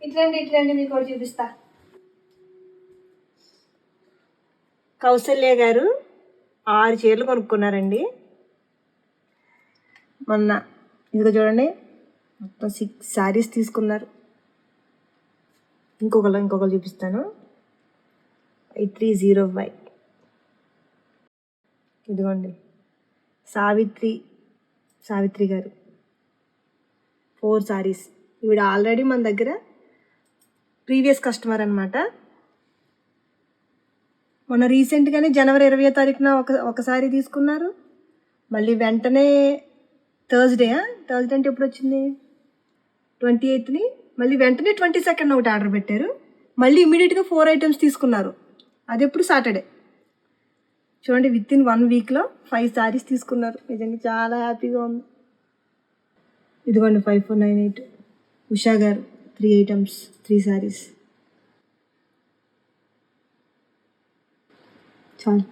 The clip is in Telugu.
ఇట్లండి మీకు ఒకటి చూపిస్తా. కౌసల్య గారు 6 చీరలు కొనుక్కున్నారండి మొన్న. ఇదిగో చూడండి, మొత్తం 6 శారీస్ తీసుకున్నారు. ఇంకొకరు చూపిస్తాను. 5305 ఇదిగోండి, సావిత్రి గారు 4 శారీస్. ఈవిడ ఆల్రెడీ మన దగ్గర ప్రీవియస్ కస్టమర్ అనమాట. మొన్న రీసెంట్గానే జనవరి 20వ తారీఖున ఒక శారీ తీసుకున్నారు. మళ్ళీ వెంటనే థర్స్డే అంటే ఎప్పుడు వచ్చింది, 28ని, మళ్ళీ వెంటనే 22nd ఒకటి ఆర్డర్ పెట్టారు. మళ్ళీ ఇమీడియట్గా 4 ఐటమ్స్ తీసుకున్నారు. అది ఎప్పుడు సాటర్డే. చూడండి, విత్ ఇన్ 1 వీక్లో 5 శారీస్ తీసుకున్నారు. నిజంగా చాలా హ్యాపీగా ఉంది. ఇదిగోండి 5498 ఉషా గారు 3 ఐటమ్స్ 3 శారీస్. చాలు.